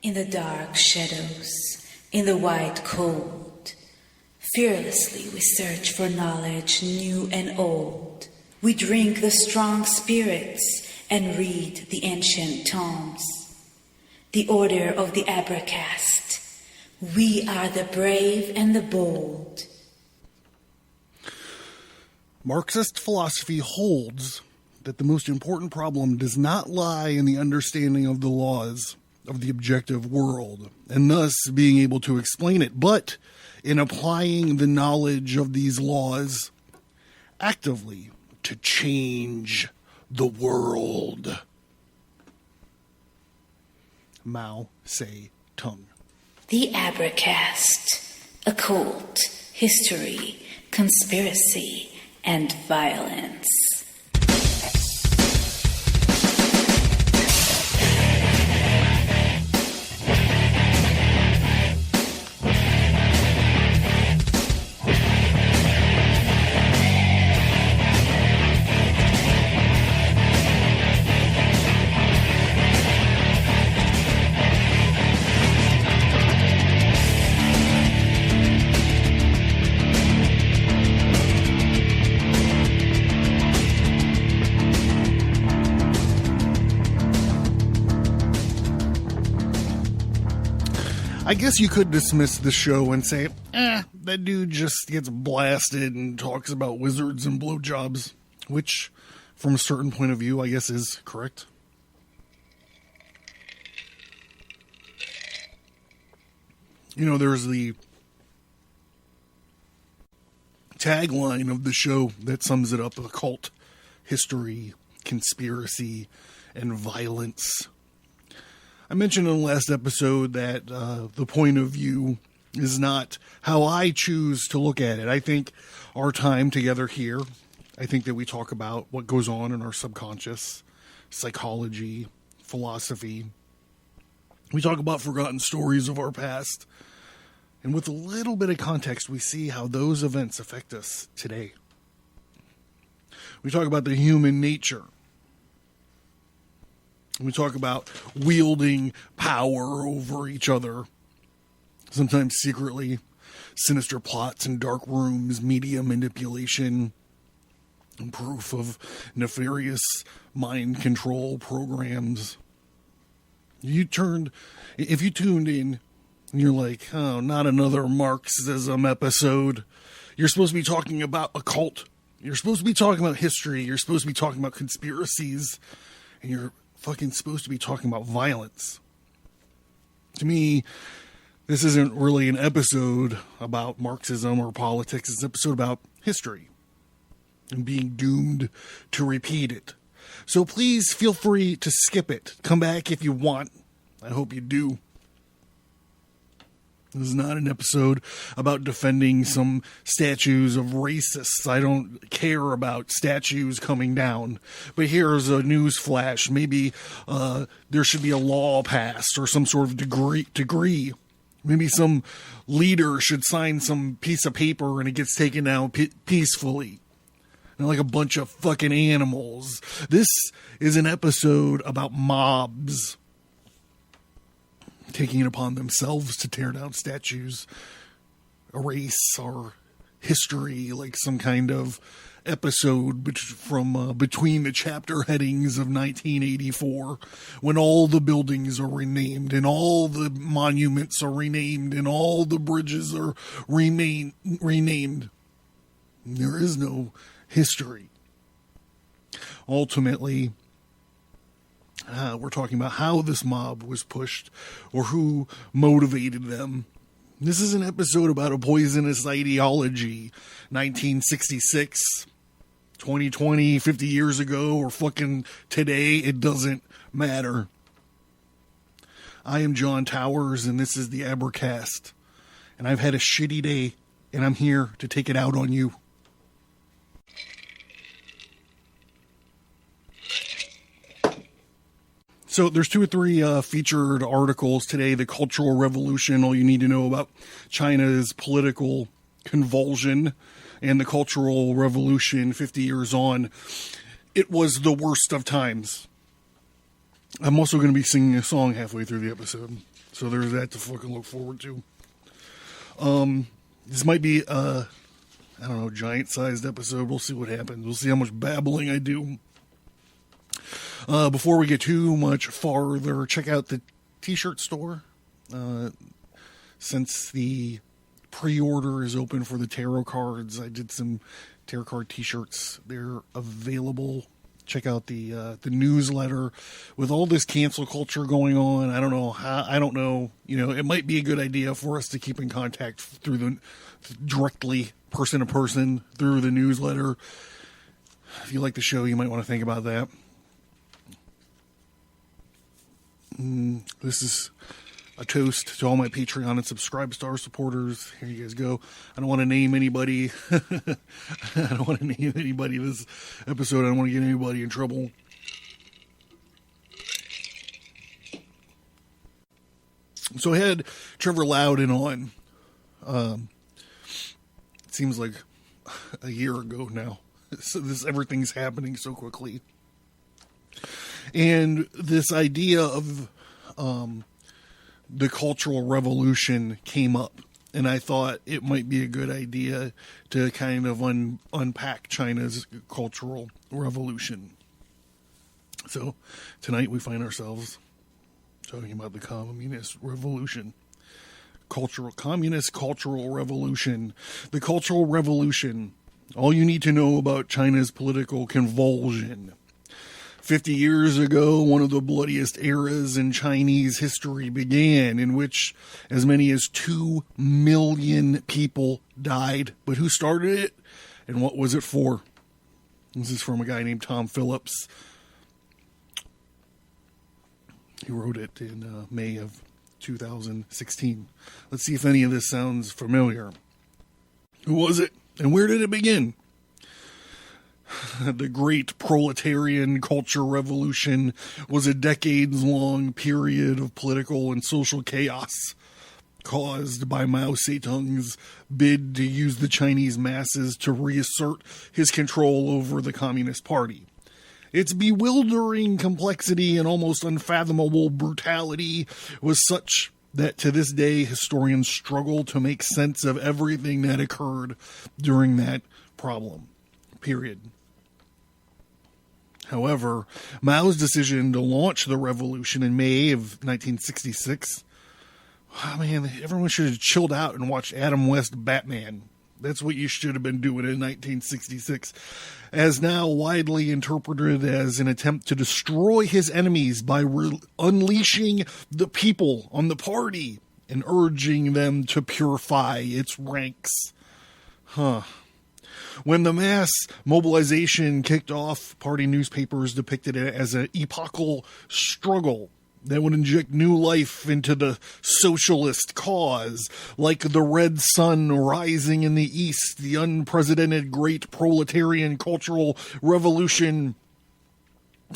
In the dark shadows, in the white cold, fearlessly we search for knowledge new and old. We drink the strong spirits and read the ancient tomes. The order of the Abracast. We are the brave and the bold. Marxist philosophy holds that the most important problem does not lie in the understanding of the laws of the objective world, and thus being able to explain it, but in applying the knowledge of these laws actively to change the world. Mao Zedong. The Abracast. Occult, history, conspiracy, and violence. I guess you could dismiss the show and say, that dude just gets blasted and talks about wizards and blowjobs, which, from a certain point of view, I guess is correct. You know, there's the tagline of the show that sums it up: occult, history, conspiracy, and violence. I mentioned in the last episode that the point of view is not how I choose to look at it. I think our time together here, I think that we talk about what goes on in our subconscious, psychology, philosophy. We talk about forgotten stories of our past. And with a little bit of context, we see how those events affect us today. We talk about the human nature. We talk about wielding power over each other, sometimes secretly, sinister plots in dark rooms, media manipulation, and proof of nefarious mind control programs. If you tuned in and you're like, oh, not another Marxism episode, you're supposed to be talking about occult. You're supposed to be talking about history. You're supposed to be talking about conspiracies. And you're fucking supposed to be talking about violence. To me, this isn't really an episode about Marxism or politics. It's an episode about history and being doomed to repeat it. So please feel free to skip it. Come back if you want. I hope you do. This is not an episode about defending some statues of racists. I don't care about statues coming down. But here's a news flash. Maybe there should be a law passed or some sort of degree. Maybe some leader should sign some piece of paper and it gets taken down peacefully. Not like a bunch of fucking animals. This is an episode about mobs taking it upon themselves to tear down statues, erase our history like some kind of episode from between the chapter headings of 1984, when all the buildings are renamed and all the monuments are renamed and all the bridges are renamed. There is no history. Ultimately, we're talking about how this mob was pushed or who motivated them. This is an episode about a poisonous ideology. 1966, 2020, 50 years ago, or fucking today, it doesn't matter. I am John Towers, and this is the Abracast. And I've had a shitty day, and I'm here to take it out on you. So there's 2 or 3 featured articles today. The Cultural Revolution, all you need to know about China's political convulsion, and the Cultural Revolution 50 years on. It was the worst of times. I'm also going to be singing a song halfway through the episode. So there's that to fucking look forward to. This might be giant-sized episode. We'll see what happens. We'll see how much babbling I do. Before we get too much farther, check out the t-shirt store. Since the pre-order is open for the tarot cards, I did some tarot card t-shirts. They're available. Check out the newsletter. With all this cancel culture going on, I don't know. It might be a good idea for us to keep in contact directly, person to person, through the newsletter. If you like the show, you might want to think about that. This is a toast to all my Patreon and Subscribe Star supporters. Here you guys go. I don't want to name anybody. I don't want to name anybody this episode. I don't want to get anybody in trouble. So I had Trevor Loudon on. It seems like a year ago now. So everything's happening so quickly. And this idea of the Cultural Revolution came up, and I thought it might be a good idea to kind of unpack China's Cultural Revolution. So tonight we find ourselves talking about the Communist Revolution. Communist Cultural Revolution. The Cultural Revolution. All you need to know about China's political convulsion. 50 years ago, one of the bloodiest eras in Chinese history began, in which as many as 2 million people died. But who started it, and what was it for? This is from a guy named Tom Phillips. He wrote it in May of 2016. Let's see if any of this sounds familiar. Who was it, and where did it begin? The Great Proletarian Culture Revolution was a decades-long period of political and social chaos caused by Mao Zedong's bid to use the Chinese masses to reassert his control over the Communist Party. Its bewildering complexity and almost unfathomable brutality was such that to this day historians struggle to make sense of everything that occurred during that period. However, Mao's decision to launch the revolution in May of 1966, everyone should have chilled out and watched Adam West Batman. That's what you should have been doing in 1966, as now widely interpreted as an attempt to destroy his enemies by unleashing the people on the party and urging them to purify its ranks. When the mass mobilization kicked off, party newspapers depicted it as an epochal struggle that would inject new life into the socialist cause, like the red sun rising in the east, the unprecedented great proletarian cultural revolution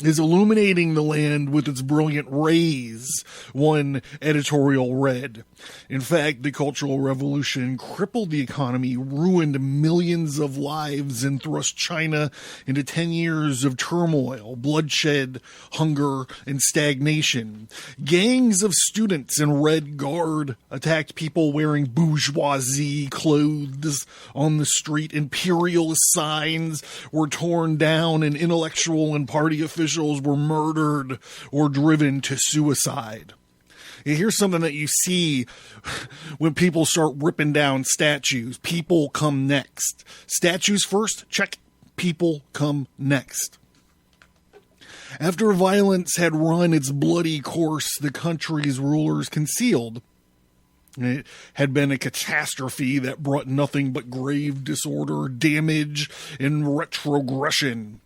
is illuminating the land with its brilliant rays, one editorial read. In fact, the Cultural Revolution crippled the economy, ruined millions of lives, and thrust China into 10 years of turmoil, bloodshed, hunger, and stagnation. Gangs of students in Red Guard attacked people wearing bourgeoisie clothes on the street. Imperialist signs were torn down, and intellectual and party officials were murdered or driven to suicide. Here's something that you see when people start ripping down statues. People come next. Statues first, check. People come next. After violence had run its bloody course, the country's rulers concealed. It had been a catastrophe that brought nothing but grave disorder, damage, and retrogression.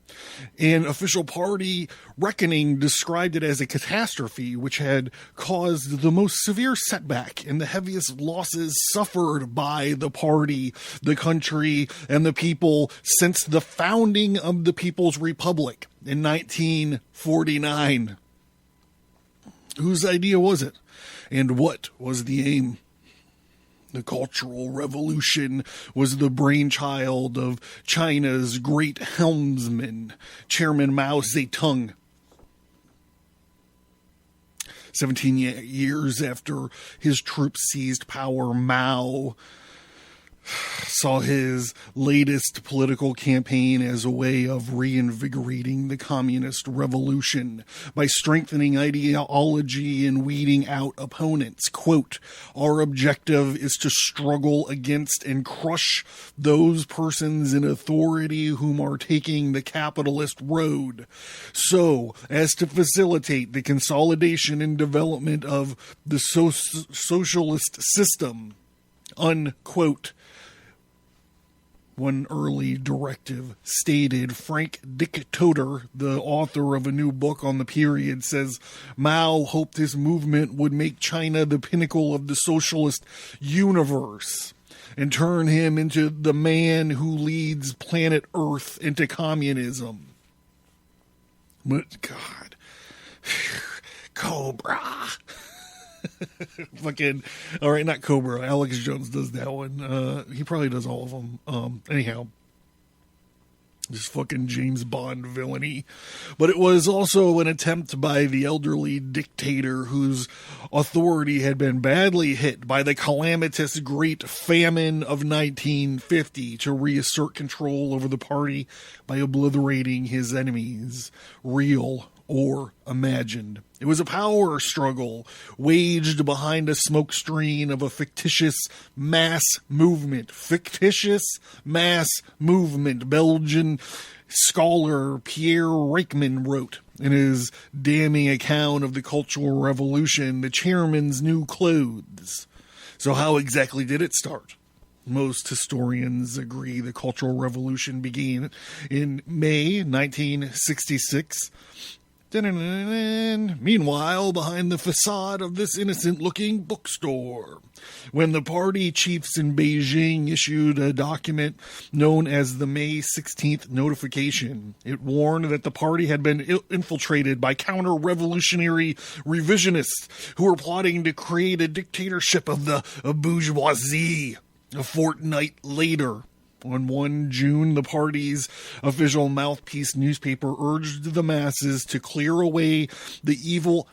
An official party reckoning described it as a catastrophe which had caused the most severe setback and the heaviest losses suffered by the party, the country, and the people since the founding of the People's Republic in 1949. Whose idea was it? And what was the aim? The Cultural Revolution was the brainchild of China's great helmsman, Chairman Mao Zedong. 17 years after his troops seized power, Mao saw his latest political campaign as a way of reinvigorating the communist revolution by strengthening ideology and weeding out opponents. Quote, "Our objective is to struggle against and crush those persons in authority whom are taking the capitalist road, so as to facilitate the consolidation and development of the socialist system." Unquote. One early directive stated. Frank Dicktoter, the author of a new book on the period, says Mao hoped his movement would make China the pinnacle of the socialist universe and turn him into the man who leads planet Earth into communism. But God, Cobra. Fucking, all right, not Cobra. Alex Jones does that one. He probably does all of them. Anyhow, just fucking James Bond villainy. But it was also an attempt by the elderly dictator whose authority had been badly hit by the calamitous Great Famine of 1950 to reassert control over the party by obliterating his enemies, real or imagined. It was a power struggle waged behind a smokescreen of a fictitious mass movement. Fictitious mass movement, Belgian scholar Pierre Reichman wrote in his damning account of the Cultural Revolution, The Chairman's New Clothes. So how exactly did it start? Most historians agree the Cultural Revolution began in May 1966. Meanwhile, behind the facade of this innocent-looking bookstore, when the party chiefs in Beijing issued a document known as the May 16th Notification, it warned that the party had been infiltrated by counter-revolutionary revisionists who were plotting to create a dictatorship of the bourgeoisie. A fortnight later, on 1 June, the party's official mouthpiece newspaper urged the masses to clear away the evil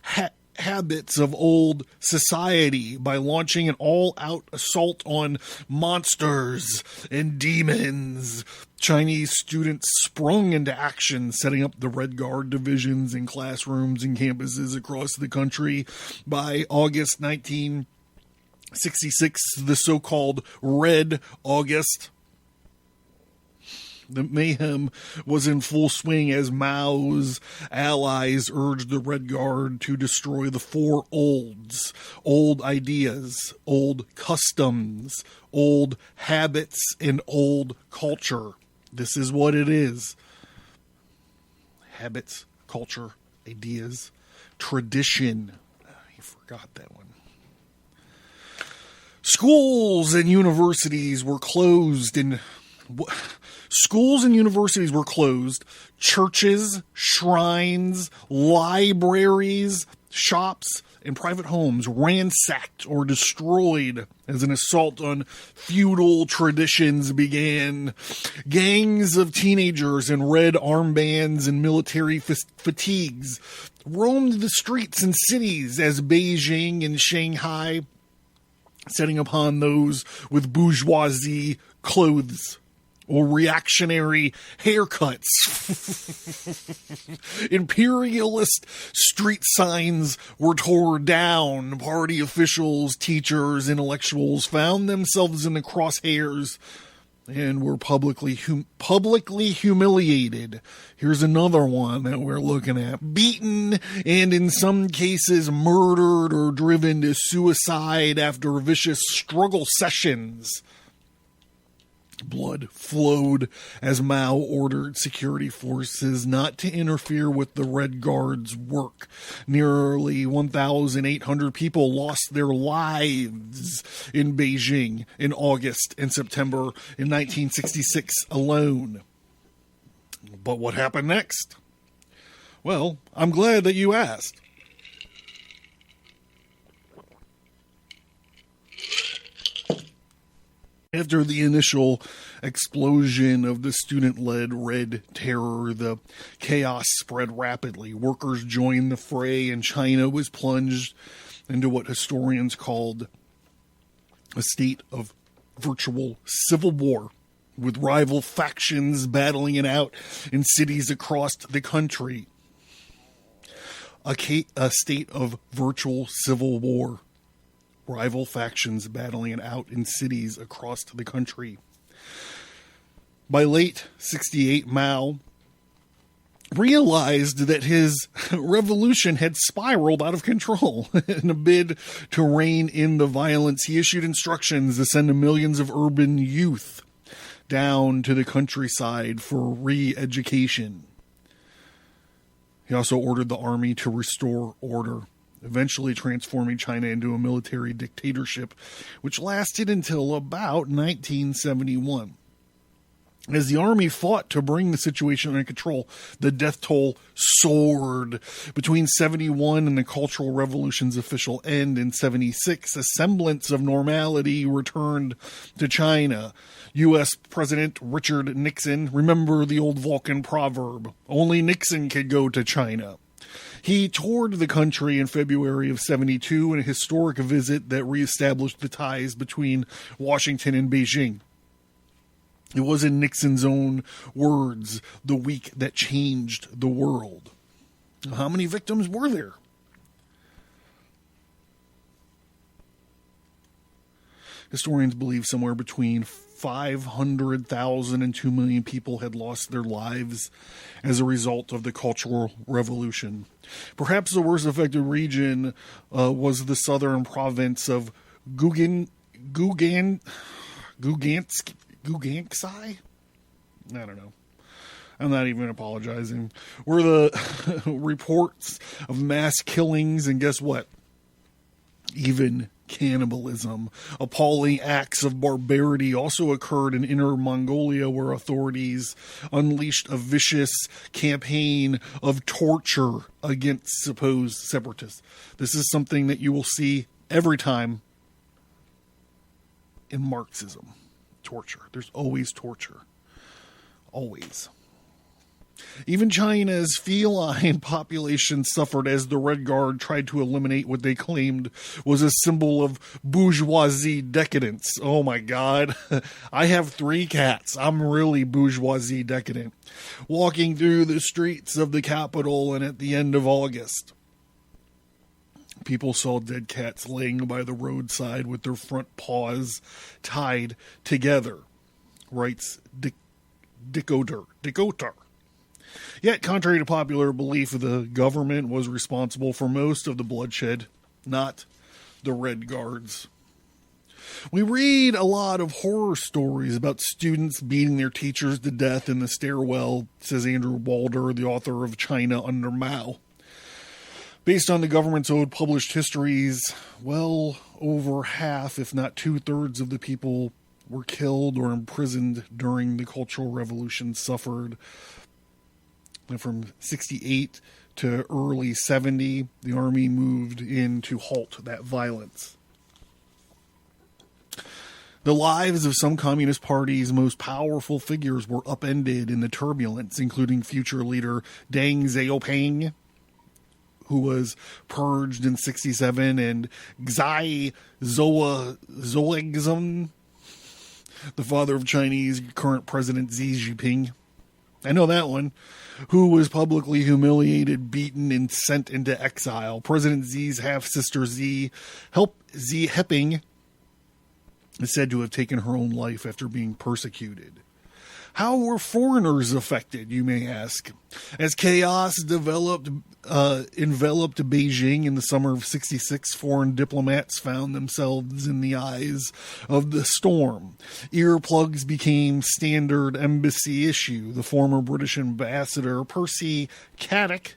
habits of old society by launching an all-out assault on monsters and demons. Chinese students sprung into action, setting up the Red Guard divisions in classrooms and campuses across the country. By August 1966, the so-called Red August, the mayhem was in full swing as Mao's allies urged the Red Guard to destroy the four olds: old ideas, old customs, old habits, and old culture. This is what it is. Habits, culture, ideas, tradition. You forgot that one. Schools and universities were closed churches, shrines, libraries, shops, and private homes ransacked or destroyed as an assault on feudal traditions began. Gangs of teenagers in red armbands and military fatigues roamed the streets and cities as Beijing and Shanghai, setting upon those with bourgeoisie clothes or reactionary haircuts. Imperialist street signs were torn down. Party officials, teachers, intellectuals found themselves in the crosshairs and were publicly humiliated. Here's another one that we're looking at. Beaten and in some cases murdered or driven to suicide after vicious struggle sessions. Blood flowed as Mao ordered security forces not to interfere with the Red Guard's work. Nearly 1,800 people lost their lives in Beijing in August and September in 1966 alone. But what happened next? Well, I'm glad that you asked. After the initial explosion of the student-led Red Terror, the chaos spread rapidly. Workers joined the fray, and China was plunged into what historians called a state of virtual civil war, with rival factions battling it out in cities across the country. A state of virtual civil war. Rival factions battling it out in cities across the country. By late 68, Mao realized that his revolution had spiraled out of control. In a bid to rein in the violence, he issued instructions to send millions of urban youth down to the countryside for re-education. He also ordered the army to restore order, eventually transforming China into a military dictatorship, which lasted until about 1971. As the army fought to bring the situation under control, the death toll soared. Between 71 and the Cultural Revolution's official end in 76, a semblance of normality returned to China. U.S. President Richard Nixon, remember the old Vulcan proverb, only Nixon could go to China. He toured the country in February of 72 in a historic visit that reestablished the ties between Washington and Beijing. It was, in Nixon's own words, the week that changed the world. How many victims were there? Historians believe somewhere between 500,000 and 2 million people had lost their lives as a result of the Cultural Revolution. Perhaps the worst affected region was the southern province of Guganxi? I don't know. I'm not even apologizing. Were the reports of mass killings, and guess what? Even cannibalism. Appalling acts of barbarity also occurred in Inner Mongolia, where authorities unleashed a vicious campaign of torture against supposed separatists. This is something that you will see every time in Marxism. Torture. There's always torture. Always. Even China's feline population suffered as the Red Guard tried to eliminate what they claimed was a symbol of bourgeoisie decadence. Oh my God. I have 3 cats. I'm really bourgeoisie decadent. Walking through the streets of the capital, and at the end of August, people saw dead cats laying by the roadside with their front paws tied together, writes Decoder. Yet, contrary to popular belief, the government was responsible for most of the bloodshed, not the Red Guards. We read a lot of horror stories about students beating their teachers to death in the stairwell, says Andrew Walder, the author of China Under Mao. Based on the government's own published histories, well over half, if not 2/3 of the people were killed or imprisoned during the Cultural Revolution suffered. And from 68 to early 70, the army moved in to halt that violence. The lives of some Communist Party's most powerful figures were upended in the turbulence, including future leader Deng Xiaoping, who was purged in 67, and Xi Jinping, the father of Chinese current President Xi Jinping. I know that one. Who was publicly humiliated, beaten, and sent into exile. President Xi's half-sister Xi Jinping is said to have taken her own life after being persecuted. How were foreigners affected, you may ask? As chaos enveloped Beijing in the summer of 66, foreign diplomats found themselves in the eyes of the storm. Earplugs became standard embassy issue. The former British ambassador Percy Caddick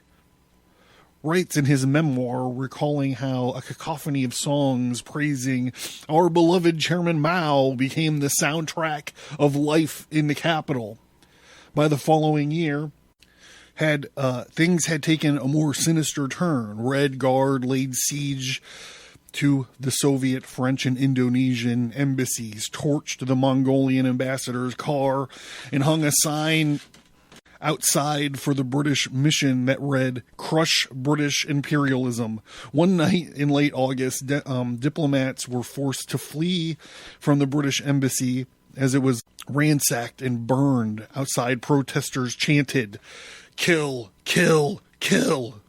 writes in his memoir, recalling how a cacophony of songs praising our beloved Chairman Mao became the soundtrack of life in the capital. By the following year, things had taken a more sinister turn. Red Guard laid siege to the Soviet, French, and Indonesian embassies, torched the Mongolian ambassador's car, and hung a sign outside for the British mission that read, "Crush British Imperialism." One night in late August, diplomats were forced to flee from the British embassy as it was ransacked and burned. Outside, protesters chanted, "Kill, kill, kill."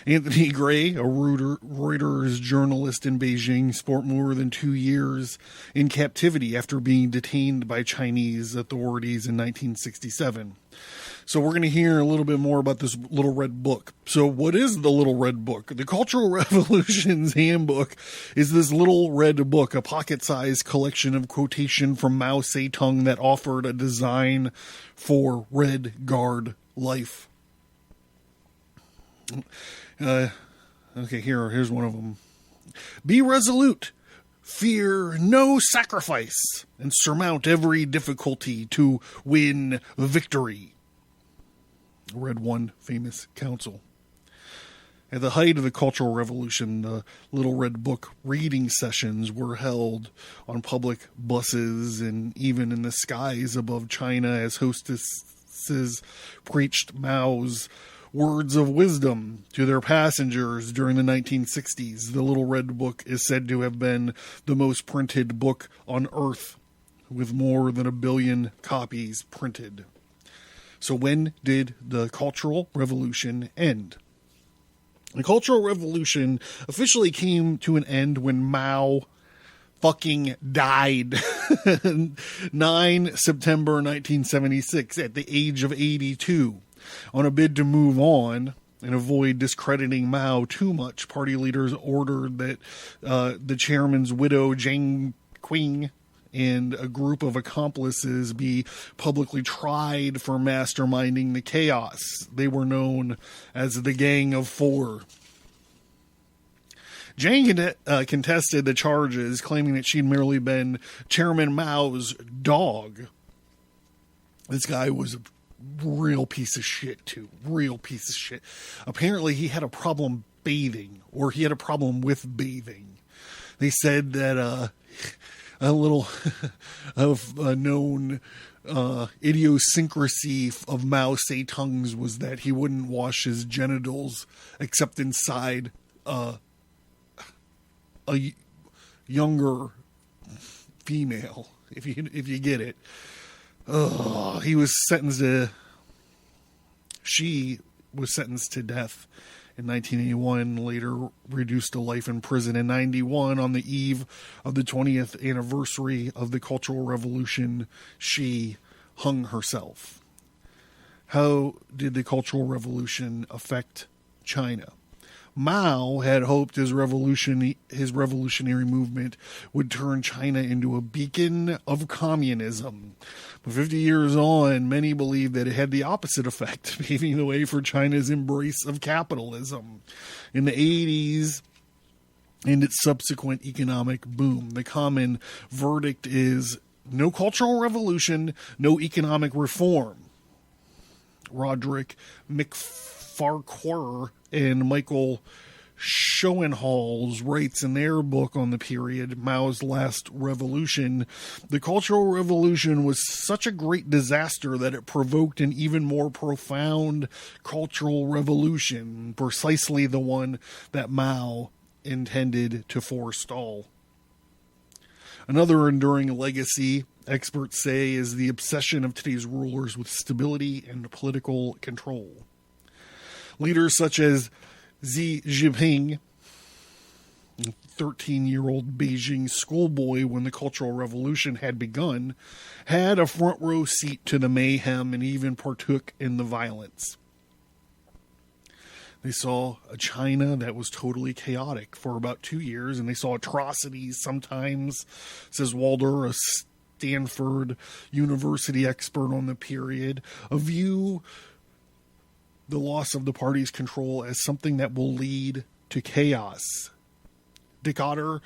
Anthony Gray, a Reuters journalist in Beijing, spent more than 2 years in captivity after being detained by Chinese authorities in 1967. So we're going to hear a little bit more about this Little Red Book. So what is the Little Red Book? The Cultural Revolution's Handbook is this Little Red Book, a pocket-sized collection of quotation from Mao Zedong that offered a design for Red Guard life. Okay, here's one of them. Be resolute, fear no sacrifice, and surmount every difficulty to win victory. Read one famous council. At the height of the Cultural Revolution, the Little Red Book reading sessions were held on public buses and even in the skies above China as hostesses preached Mao's words of wisdom to their passengers during the 1960s. The Little Red Book is said to have been the most printed book on Earth, with more than 1 billion copies printed. So when did the Cultural Revolution end? The Cultural Revolution officially came to an end when Mao fucking died 9 September 1976 at the age of 82. On a bid to move on and avoid discrediting Mao too much, party leaders ordered that the chairman's widow, Jiang Qing, and a group of accomplices be publicly tried for masterminding the chaos. They were known as the Gang of Four. Jiang contested the charges, claiming that she'd merely been Chairman Mao's dog. This guy was a real piece of shit, too. Real piece of shit. Apparently, he had a problem bathing, or he had a problem with bathing. They said that a little of a known idiosyncrasy of Mao Zedong's was that he wouldn't wash his genitals except inside a younger female, if you get it. She was sentenced to death in 1981, later reduced to life in prison in 91. On the eve of the 20th anniversary of the Cultural Revolution, she hung herself. How did the Cultural Revolution affect China? Mao had hoped his revolutionary movement would turn China into a beacon of communism. But 50 years on, many believe that it had the opposite effect, paving the way for China's embrace of capitalism. In the 80s and its subsequent economic boom, the common verdict is no cultural revolution, no economic reform. Roderick McFarquhar and Michael Schoenhals writes in their book on the period, Mao's Last Revolution, the Cultural Revolution was such a great disaster that it provoked an even more profound cultural revolution, precisely the one that Mao intended to forestall. Another enduring legacy, experts say, is the obsession of today's rulers with stability and political control. Leaders such as Xi Jinping, a 13-year-old Beijing schoolboy when the Cultural Revolution had begun, had a front row seat to the mayhem and even partook in the violence. They saw a China that was totally chaotic for about 2 years, and they saw atrocities sometimes, says Walder, a Stanford University expert on the period, a view the loss of the party's control as something that will lead to chaos. Dick Otter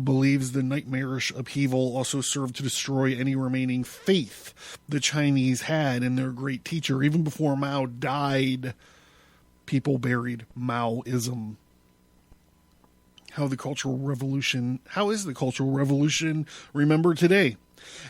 believes the nightmarish upheaval also served to destroy any remaining faith the Chinese had in their great teacher. Even before Mao died, people buried Maoism. How is the Cultural Revolution remembered today?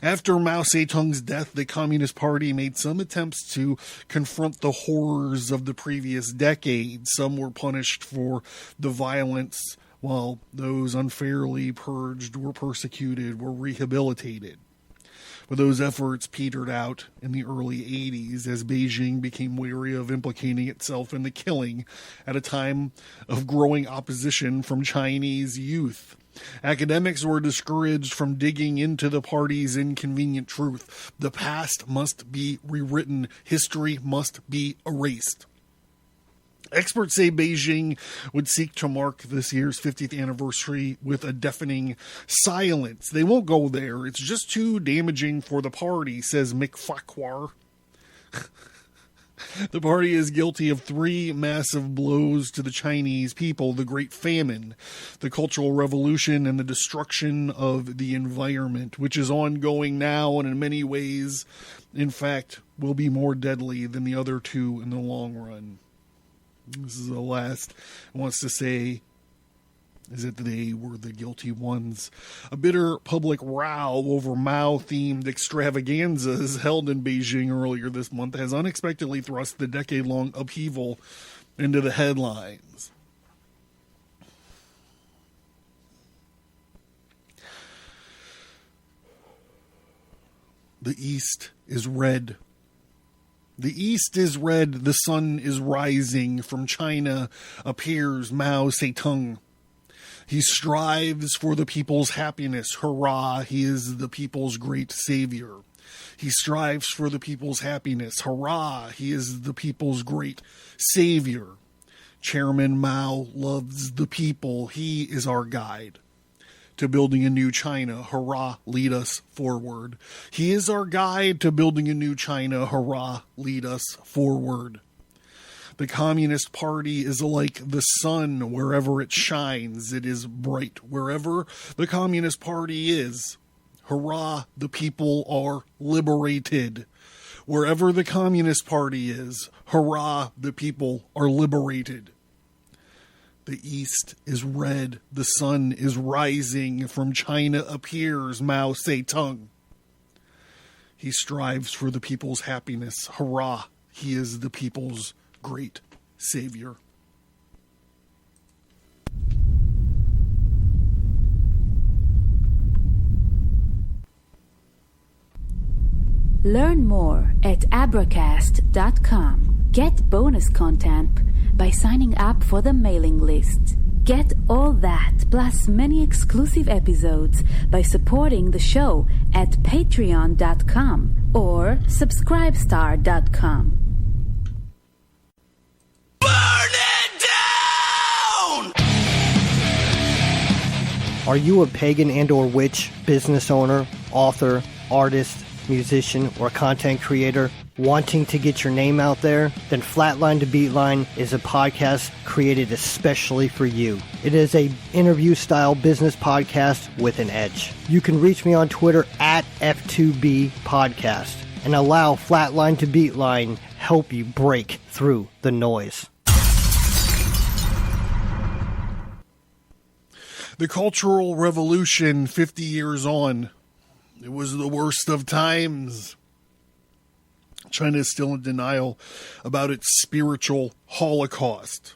After Mao Zedong's death, the Communist Party made some attempts to confront the horrors of the previous decade. Some were punished for the violence, while those unfairly purged were persecuted, were rehabilitated. But those efforts petered out in the early 80s as Beijing became wary of implicating itself in the killing at a time of growing opposition from Chinese youth. Academics were discouraged from digging into the party's inconvenient truth. The past must be rewritten. History must be erased. Experts say Beijing would seek to mark this year's 50th anniversary with a deafening silence. They won't go there. It's just too damaging for the party, says Mick Farquhar. The party is guilty of 3 massive blows to the Chinese people: the Great Famine, the Cultural Revolution, and the destruction of the environment, which is ongoing now and in many ways, in fact, will be more deadly than the other 2 in the long run. This is the last it wants to say is that they were the guilty ones. A bitter public row over Mao-themed extravaganzas held in Beijing earlier this month has unexpectedly thrust the decade-long upheaval into the headlines. The East is red. The East is red, the sun is rising. From China appears Mao Zedong. He strives for the people's happiness. Hurrah, he is the people's great savior. He strives for the people's happiness. Hurrah, he is the people's great savior. Chairman Mao loves the people. He is our guide to building a new China. Hurrah, lead us forward. He is our guide to building a new China. Hurrah, lead us forward. The Communist Party is like the sun. Wherever it shines, it is bright. Wherever the Communist Party is, hurrah, the people are liberated. Wherever the Communist Party is, hurrah, the people are liberated. The East is red. The sun is rising. From China appears Mao Zedong. He strives for the people's happiness. Hurrah, he is the people's great savior. Learn more at abracast.com. Get bonus content by signing up for the mailing list. Get all that plus many exclusive episodes by supporting the show at patreon.com or subscribestar.com. Burn it down! Are you a pagan and/or witch business owner, author, artist, musician, or content creator wanting to get your name out there? Then Flatline to Beatline is a podcast created especially for you. It is a interview-style business podcast with an edge. You can reach me on Twitter at F2B Podcast and allow Flatline to Beatline help you break through the noise. The Cultural Revolution, 50 years on. It was the worst of times. China is still in denial about its spiritual holocaust.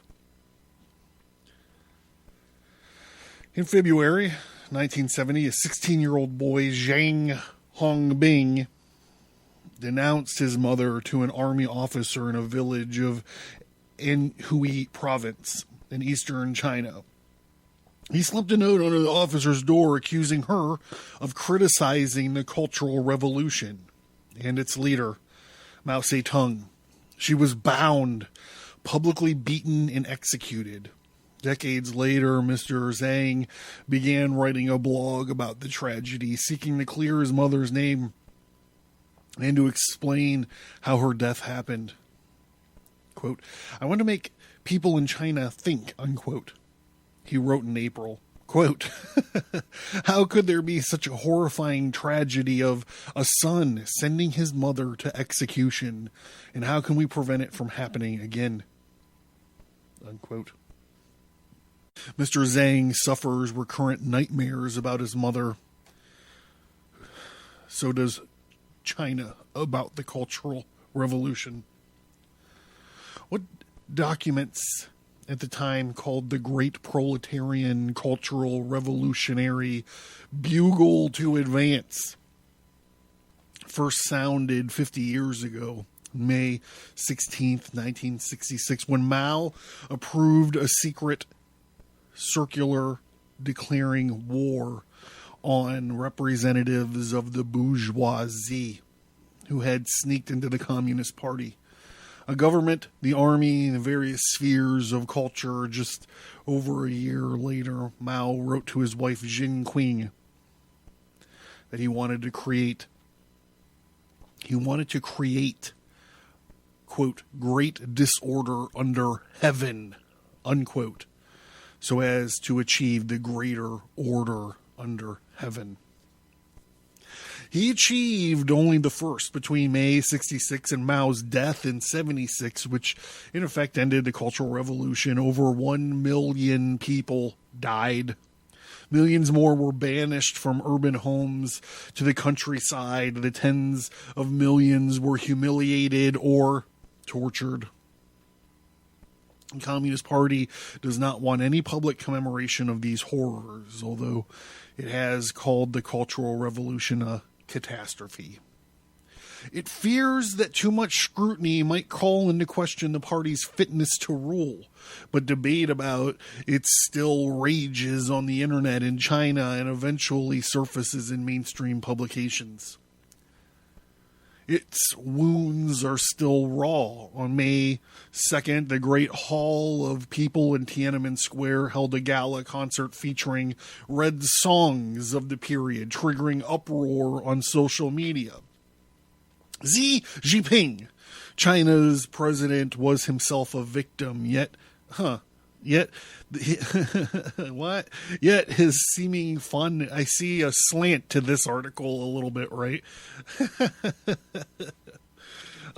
In February 1970, a 16-year-old boy, Zhang Hongbing, denounced his mother to an army officer in a village of Anhui province in eastern China. He slipped a note under the officer's door accusing her of criticizing the Cultural Revolution and its leader, Mao Zedong. She was bound, publicly beaten, and executed. Decades later, Mr. Zhang began writing a blog about the tragedy, seeking to clear his mother's name and to explain how her death happened. Quote, "I want to make people in China think," unquote. He wrote in April, quote, "How could there be such a horrifying tragedy of a son sending his mother to execution, and how can we prevent it from happening again?" Unquote. Mr. Zhang suffers recurrent nightmares about his mother. So does China about the Cultural Revolution. What documents at the time called the Great Proletarian Cultural Revolutionary Bugle to Advance first sounded 50 years ago, May 16th, 1966, when Mao approved a secret circular declaring war on representatives of the bourgeoisie who had sneaked into the Communist Party. A government, the army, and the various spheres of culture. Just over a year later, Mao wrote to his wife Jin Qing that he wanted to create, quote, great disorder under heaven, unquote, so as to achieve the greater order under heaven. He achieved only the first between May 66 and Mao's death in 76, which in effect ended the Cultural Revolution. Over 1 million people died. Millions more were banished from urban homes to the countryside. The tens of millions were humiliated or tortured. The Communist Party does not want any public commemoration of these horrors, although it has called the Cultural Revolution a catastrophe. It fears that too much scrutiny might call into question the party's fitness to rule, but debate about it still rages on the internet in China and eventually surfaces in mainstream publications. Its wounds are still raw. On May 2nd, the Great Hall of People in Tiananmen Square held a gala concert featuring red songs of the period, triggering uproar on social media. Xi Jinping, China's president, was himself a victim, yet his seeming fun. I see a slant to this article a little bit, right?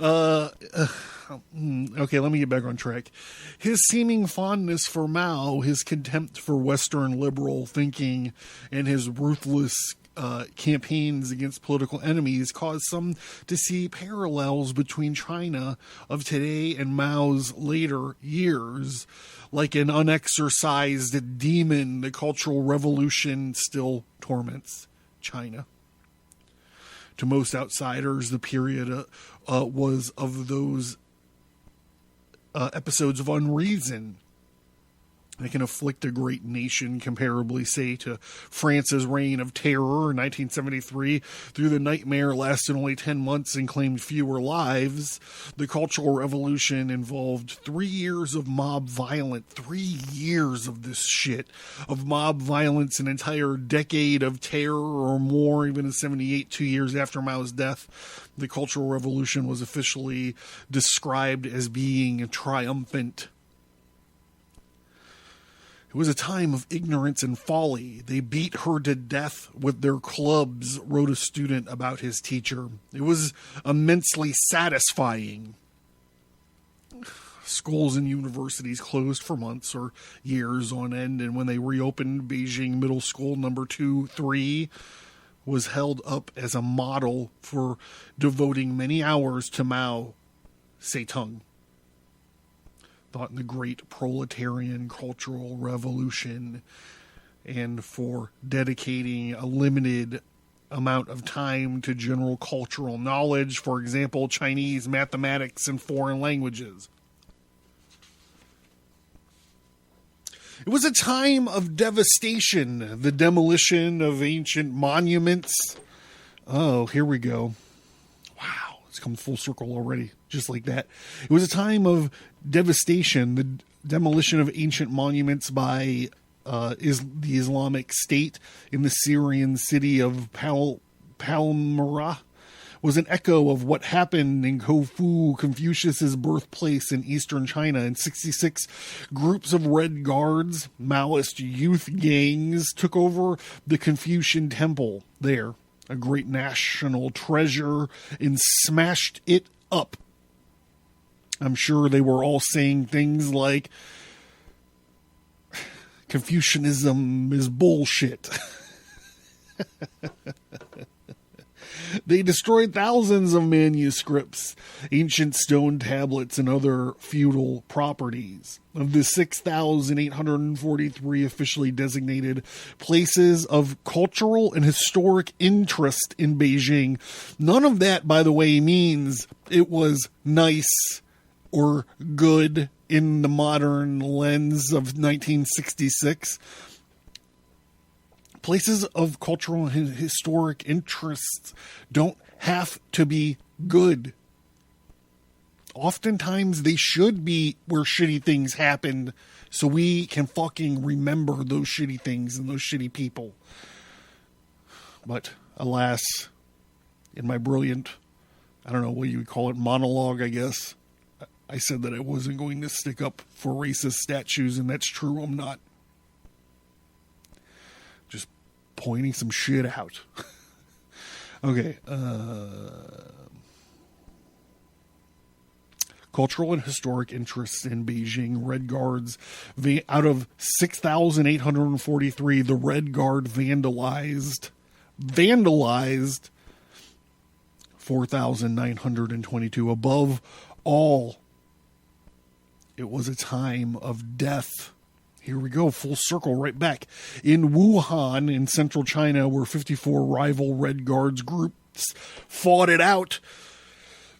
Okay, let me get back on track. His seeming fondness for Mao, his contempt for Western liberal thinking, and his ruthless campaigns against political enemies caused some to see parallels between China of today and Mao's later years. Like an unexorcised demon, the Cultural Revolution still torments China. To most outsiders, the period was of those episodes of unreason that can afflict a great nation, comparably, say, to France's reign of terror in 1973. Through the nightmare lasted only 10 months and claimed fewer lives. The Cultural Revolution involved 3 years of mob violence, 3 years of this shit, of mob violence, an entire decade of terror or more. Even in 78, 2 years after Mao's death, the Cultural Revolution was officially described as being triumphant. It was a time of ignorance and folly. They beat her to death with their clubs, wrote a student about his teacher. It was immensely satisfying. Schools and universities closed for months or years on end, and when they reopened, Beijing Middle School number 2, 3 was held up as a model for devoting many hours to Mao Zedong. Thought in the Great Proletarian Cultural Revolution, and for dedicating a limited amount of time to general cultural knowledge, for example, Chinese, mathematics, and foreign languages. It was a time of devastation, the demolition of ancient monuments. Oh, here we go. Wow, it's come full circle already, just like that. It was a time of devastation, the demolition of ancient monuments by the Islamic State in the Syrian city of Palmyra was an echo of what happened in Khufu, Confucius's birthplace in eastern China. In 66, groups of Red Guards, Maoist youth gangs, took over the Confucian temple there, a great national treasure, and smashed it up. I'm sure they were all saying things like, Confucianism is bullshit. They destroyed thousands of manuscripts, ancient stone tablets, and other feudal properties. Of the 6,843 officially designated places of cultural and historic interest in Beijing, none of that, by the way, means it was nice or good in the modern lens of 1966. Places of cultural and historic interests don't have to be good. Oftentimes they should be where shitty things happened so we can fucking remember those shitty things and those shitty people. But alas, in my brilliant, I don't know what you would call it, monologue, I guess, I said that I wasn't going to stick up for racist statues, and that's true, I'm not. Just pointing some shit out. Okay. Cultural and historic interests in Beijing. Red Guards, out of 6,843, the Red Guard vandalized 4,922. Above all, it was a time of death. Here we go, full circle right back. In Wuhan, in central China, where 54 rival Red Guards groups fought it out,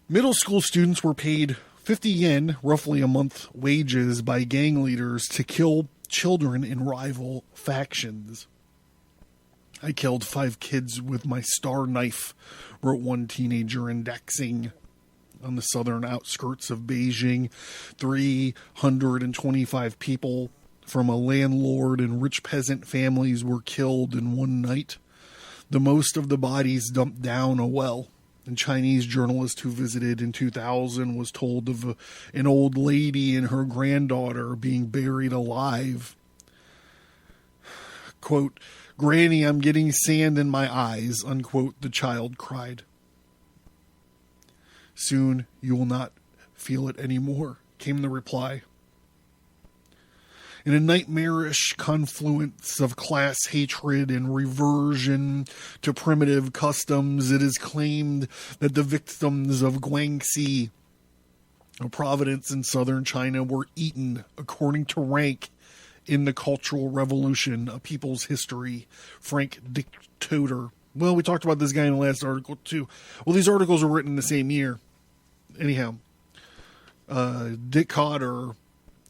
middle school students were paid 50 yen, roughly a month wages, by gang leaders to kill children in rival factions. I killed 5 kids with my star knife, wrote one teenager in Daxing, on the southern outskirts of Beijing. 325 people from a landlord and rich peasant families were killed in one night. The most of the bodies dumped down a well. A Chinese journalist who visited in 2000 was told of an old lady and her granddaughter being buried alive. Quote, "Granny, I'm getting sand in my eyes," unquote, the child cried. "Soon you will not feel it anymore," came the reply. In a nightmarish confluence of class hatred and reversion to primitive customs, it is claimed that the victims of Guangxi, a province in southern China, were eaten according to rank in the Cultural Revolution, A People's History, Frank Dictator. Well, we talked about this guy in the last article, too. Well, these articles were written the same year. Anyhow, Dick Cotter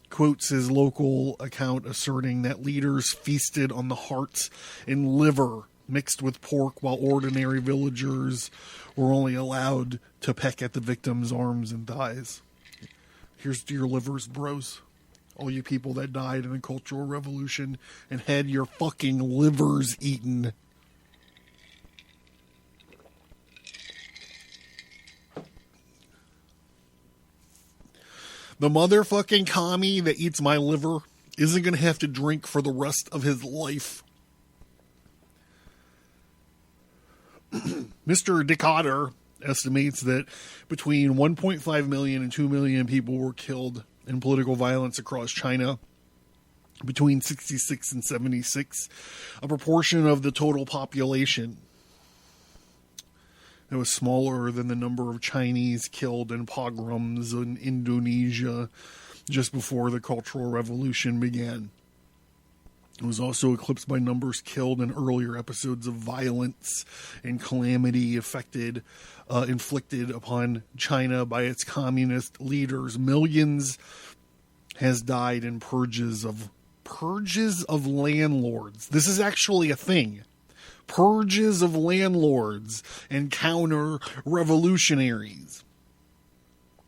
quotes his local account asserting that leaders feasted on the hearts and liver mixed with pork, while ordinary villagers were only allowed to peck at the victims' arms and thighs. Here's to your livers, bros. All you people that died in the Cultural Revolution and had your fucking livers eaten. The motherfucking commie that eats my liver isn't going to have to drink for the rest of his life. Mr. Decotter estimates that between 1.5 million and 2 million people were killed in political violence across China between 66 and 76, a proportion of the total population. It was smaller than the number of Chinese killed in pogroms in Indonesia just before the Cultural Revolution began. It was also eclipsed by numbers killed in earlier episodes of violence and calamity inflicted upon China by its communist leaders. Millions has died in purges of landlords. This is actually a thing. Purges of landlords and counter-revolutionaries.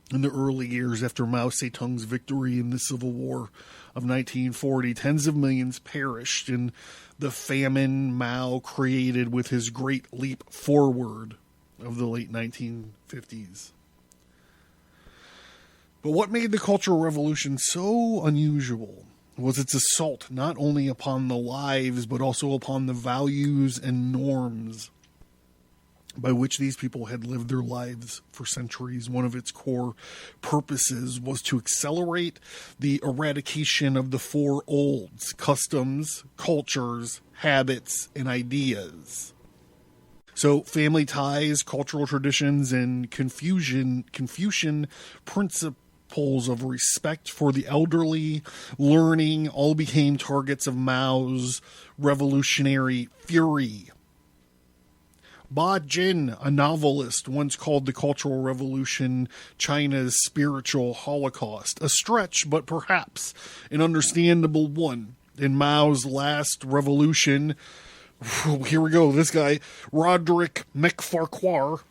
In the early years after Mao Zedong's victory in the Civil War of 1940, tens of millions perished in the famine Mao created with his Great Leap Forward of the late 1950s. But what made the Cultural Revolution so unusual was its assault not only upon the lives, but also upon the values and norms by which these people had lived their lives for centuries. One of its core purposes was to accelerate the eradication of the four olds: customs, cultures, habits, and ideas. So family ties, cultural traditions, and Confucian principles of respect for the elderly, learning, all became targets of Mao's revolutionary fury. Ba Jin, a novelist, once called the Cultural Revolution China's spiritual holocaust. A stretch, but perhaps an understandable one. In Mao's last revolution, here we go, this guy, Roderick McFarquhar,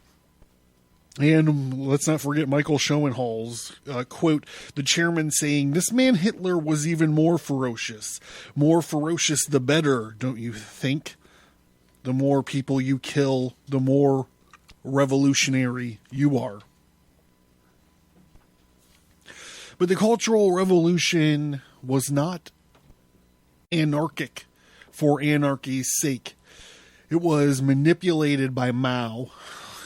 and let's not forget Michael Schoenhall's quote, the chairman saying, "This man Hitler was even more ferocious. More ferocious the better, don't you think? The more people you kill, the more revolutionary you are." But the Cultural Revolution was not anarchic for anarchy's sake. It was manipulated by Mao.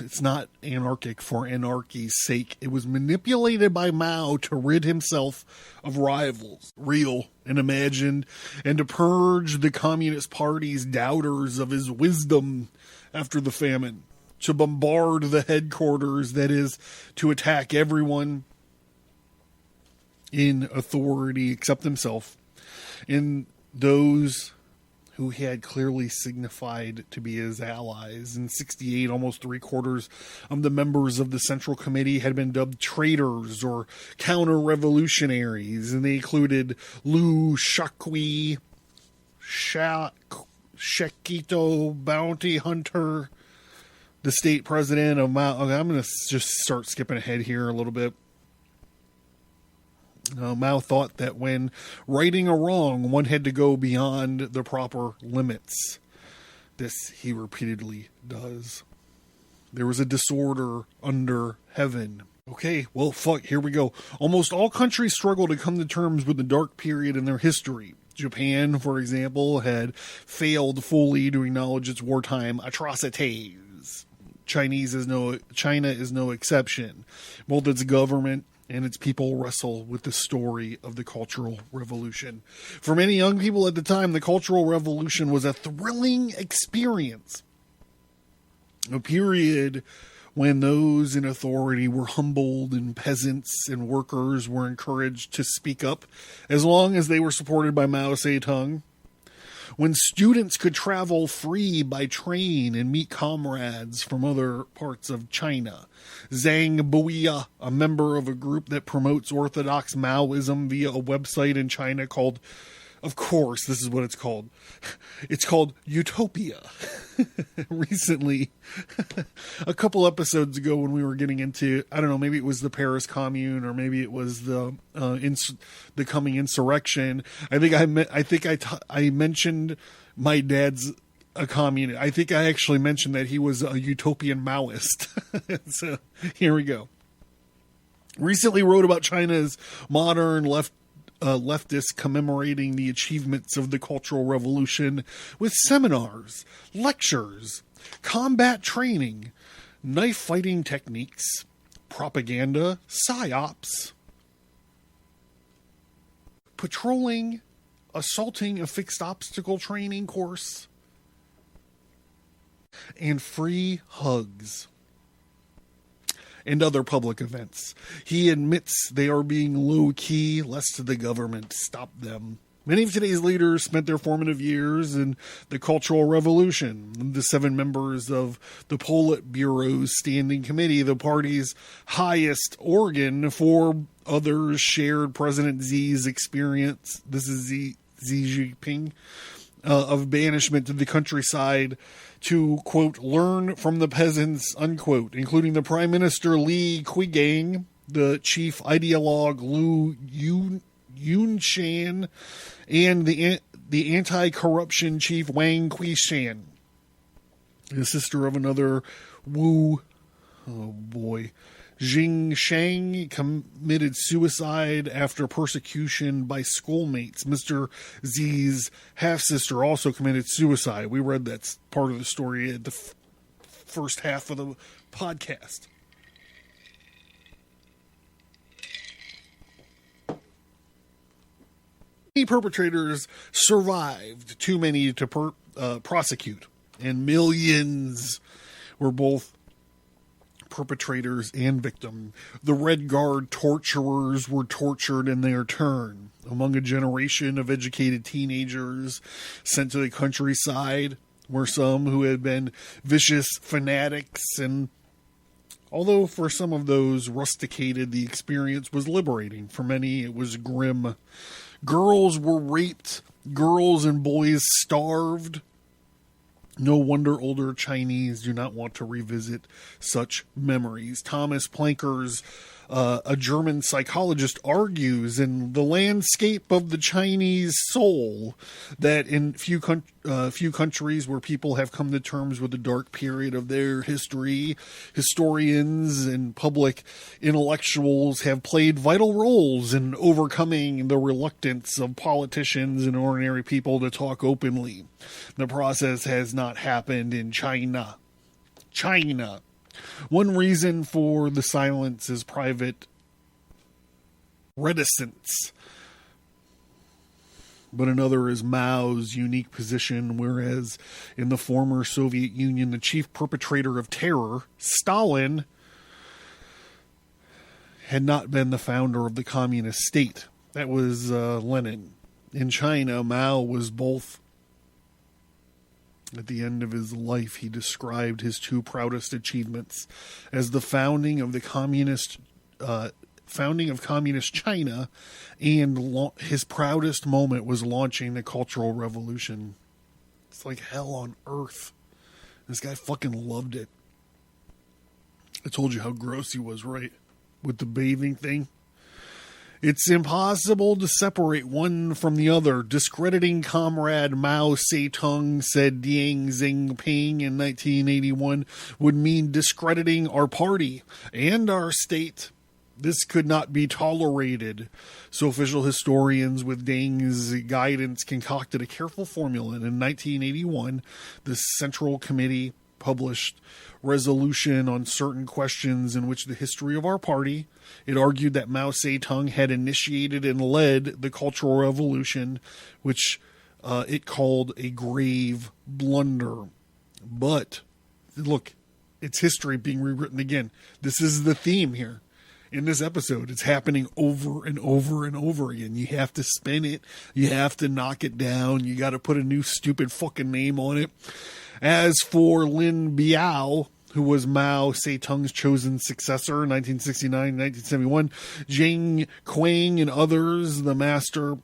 It's not anarchic for anarchy's sake. It was manipulated by Mao to rid himself of rivals, real and imagined, and to purge the Communist Party's doubters of his wisdom after the famine, to bombard the headquarters, that is, to attack everyone in authority except himself, and those who he had clearly signified to be his allies. In 1968, almost 3/4 of the members of the Central Committee had been dubbed traitors or counter-revolutionaries, and they included Liu Shaoqi, Shekito Bounty Hunter, the state president of Mao. Okay, I'm going to just start skipping ahead here a little bit. Mao thought that when righting a wrong, one had to go beyond the proper limits. This he repeatedly does. There was a disorder under heaven. Okay, well, fuck, here we go. Almost all countries struggle to come to terms with the dark period in their history. Japan, for example, had failed fully to acknowledge its wartime atrocities. China is no exception. Both its government and its people wrestle with the story of the Cultural Revolution. For many young people at the time, the Cultural Revolution was a thrilling experience. A period when those in authority were humbled and peasants and workers were encouraged to speak up as long as they were supported by Mao Zedong. When students could travel free by train and meet comrades from other parts of China. Zhang Buiya, a member of a group that promotes orthodox Maoism via a website in China called, of course, this is what it's called. It's called Utopia. Recently, a couple episodes ago when we were getting into, I don't know, maybe it was the Paris Commune or maybe it was the coming insurrection. I mentioned my dad's a communist. I think I actually mentioned that he was a utopian Maoist. So here we go. Recently wrote about China's modern leftists commemorating the achievements of the Cultural Revolution with seminars, lectures, combat training, knife fighting techniques, propaganda, psyops, patrolling, assaulting a fixed obstacle training course, and free hugs and other public events. He admits they are being low-key, lest the government stop them. Many of today's leaders spent their formative years in the Cultural Revolution. The 7 members of the Politburo's Standing Committee, the party's highest organ, 4 others shared President Xi's experience. This is Xi Jinping, of banishment to the countryside to, quote, learn from the peasants, unquote, including the Prime Minister Li Keqiang, the chief ideologue Liu Yunshan, and the anti-corruption chief Wang Quishan, the sister of another Jing Shang committed suicide after persecution by schoolmates. Mr. Zi's half-sister also committed suicide. We read that part of the story at the first half of the podcast. Many perpetrators survived, too many to prosecute, and millions were both perpetrators and victim. The Red Guard torturers were tortured in their turn. Among a generation of educated teenagers sent to the countryside were some who had been vicious fanatics, and although for some of those rusticated, the experience was liberating. For many, it was grim. Girls were raped. Girls and boys starved. No wonder older Chinese do not want to revisit such memories. Thomas Plankers, a German psychologist, argues in The Landscape of the Chinese Soul that in few countries where people have come to terms with the dark period of their history, historians and public intellectuals have played vital roles in overcoming the reluctance of politicians and ordinary people to talk openly. The process has not happened in China. One reason for the silence is private reticence, but another is Mao's unique position, whereas in the former Soviet Union, the chief perpetrator of terror, Stalin, had not been the founder of the communist state. That was Lenin. In China, Mao was both. At the end of his life, he described his two proudest achievements as the founding of communist China, and his proudest moment was launching the Cultural Revolution. It's like hell on earth. This guy fucking loved it. I told you how gross he was, right? With the bathing thing. It's impossible to separate one from the other. Discrediting Comrade Mao Zedong, said Deng Xiaoping in 1981, would mean discrediting our party and our state. This could not be tolerated. So official historians, with Deng's guidance, concocted a careful formula. And in 1981, the Central Committee published resolution on certain questions in which the history of our party. It argued that Mao Zedong had initiated and led the Cultural Revolution, which it called a grave blunder. But look, it's history being rewritten again. This is the theme here in this episode. It's happening over and over and over again. You have to spin it. You have to knock it down. You got to put a new stupid fucking name on it. As for Lin Biao, who was Mao Zedong's chosen successor in 1969-1971, Zhang Quang and others, the matter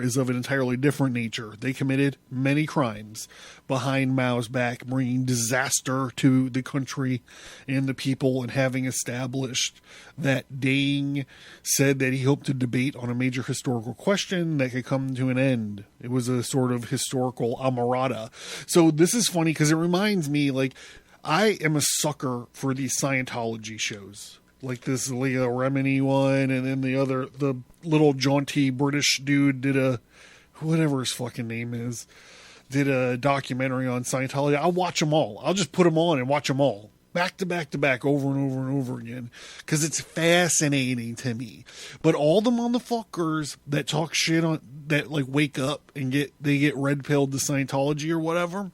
is of an entirely different nature. They committed many crimes behind Mao's back, bringing disaster to the country and the people, and having established that, Deng said that he hoped to debate on a major historical question that could come to an end. It was a sort of historical amarada. So this is funny because it reminds me, like, I am a sucker for these Scientology shows. Like this Leah Remini one, and then the little jaunty British dude did whatever his fucking name is, did a documentary on Scientology. I'll watch them all. I'll just put them on and watch them all. Back to back to back, over and over and over again. Because it's fascinating to me. But all the motherfuckers that talk shit on, that like wake up and get red pilled to Scientology or whatever,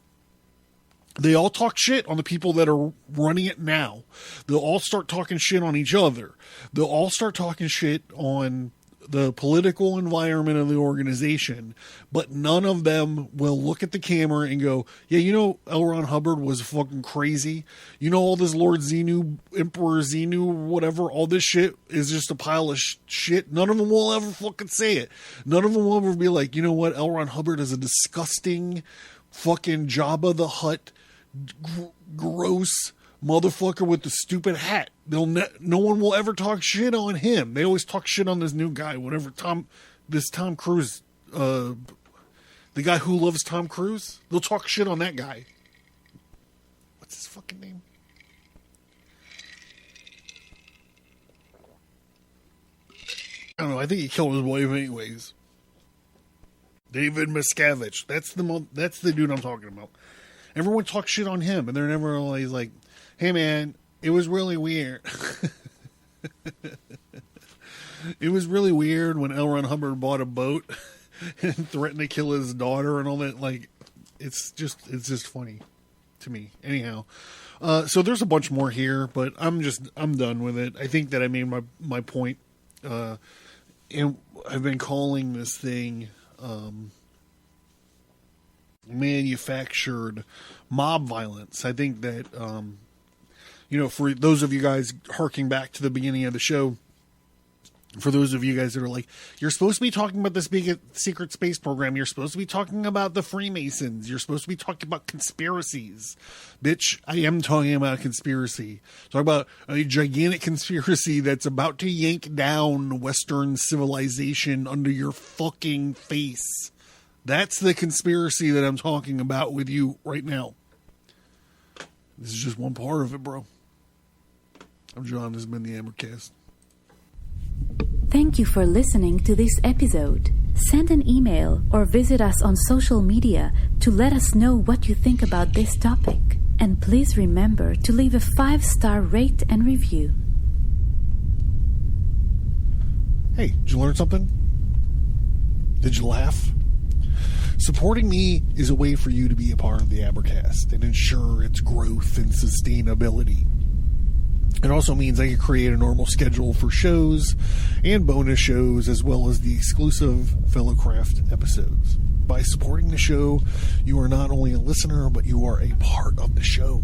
they all talk shit on the people that are running it now. They'll all start talking shit on each other. They'll all start talking shit on the political environment of the organization. But none of them will look at the camera and go, yeah, you know, L. Ron Hubbard was fucking crazy. You know, all this Lord Xenu, Emperor Xenu, whatever, all this shit is just a pile of shit. None of them will ever fucking say it. None of them will ever be like, you know what, L. Ron Hubbard is a disgusting fucking Jabba the Hutt, gross motherfucker with the stupid hat. No one will ever talk shit on him. They always talk shit on this new guy, whatever Tom Cruise, the guy who loves Tom Cruise. They'll talk shit on that guy. What's his fucking name? I don't know. I think he killed his wife anyways. David Miscavige. That's the dude I'm talking about. everyone talks shit on him, and they're never always like, hey man, it was really weird. It was really weird when L. Ron Hubbard bought a boat and threatened to kill his daughter and all that. Like, it's just funny to me. Anyhow, so there's a bunch more here, but I'm done with it. I think that I made my point. And I've been calling this thing manufactured mob violence. I think that for those of you guys harking back to the beginning of the show, for those of you guys that are like, you're supposed to be talking about this big secret space program. You're supposed to be talking about the Freemasons. You're supposed to be talking about conspiracies. Bitch, I am talking about a conspiracy. Talk about a gigantic conspiracy that's about to yank down Western civilization under your fucking face. That's the conspiracy that I'm talking about with you right now. This is just one part of it, bro. I'm John. This has been the Ambercast. Thank you for listening to this episode. Send an email or visit us on social media to let us know what you think about this topic. And please remember to leave a 5-star rate and review. Hey, did you learn something? Did you laugh? Supporting me is a way for you to be a part of the Abercast and ensure its growth and sustainability. It also means I can create a normal schedule for shows and bonus shows, as well as the exclusive Fellowcraft episodes. By supporting the show, you are not only a listener, but you are a part of the show.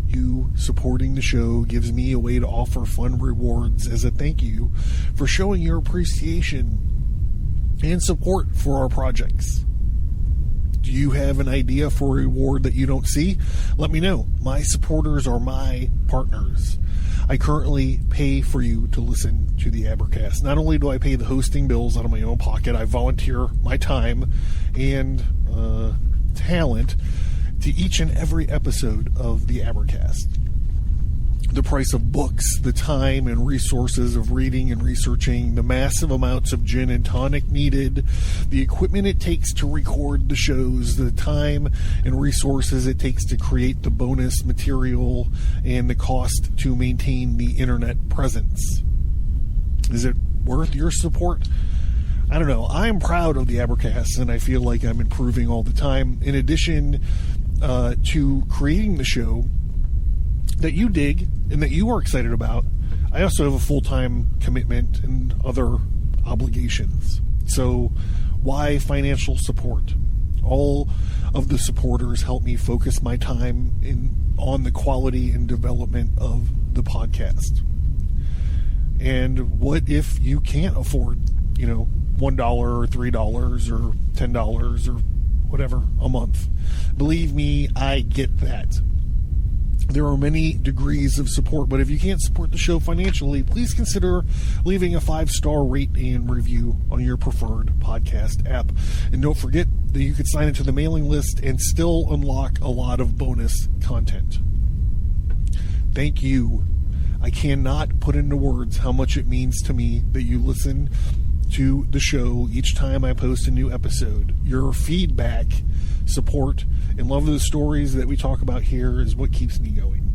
You supporting the show gives me a way to offer fun rewards as a thank you for showing your appreciation and support for our projects. Do you have an idea for a reward that you don't see? Let me know. My supporters are my partners. I currently pay for you to listen to the Abercast. Not only do I pay the hosting bills out of my own pocket, I volunteer my time and talent to each and every episode of the Abercast. The price of books, the time and resources of reading and researching, the massive amounts of gin and tonic needed, the equipment it takes to record the shows, the time and resources it takes to create the bonus material, and the cost to maintain the internet presence. Is it worth your support? I don't know. I am proud of the Abercast, and I feel like I'm improving all the time. In addition to creating the show that you dig and that you are excited about, I also have a full-time commitment and other obligations. So why financial support? All of the supporters help me focus my time on the quality and development of the podcast. And what if you can't afford, $1 or $3 or $10 or whatever a month? Believe me, I get that. There are many degrees of support, but if you can't support the show financially, please consider leaving a 5-star rate and review on your preferred podcast app. And don't forget that you can sign into the mailing list and still unlock a lot of bonus content. Thank you. I cannot put into words how much it means to me that you listen to the show each time I post a new episode. Your feedback, support, and love of the stories that we talk about here is what keeps me going.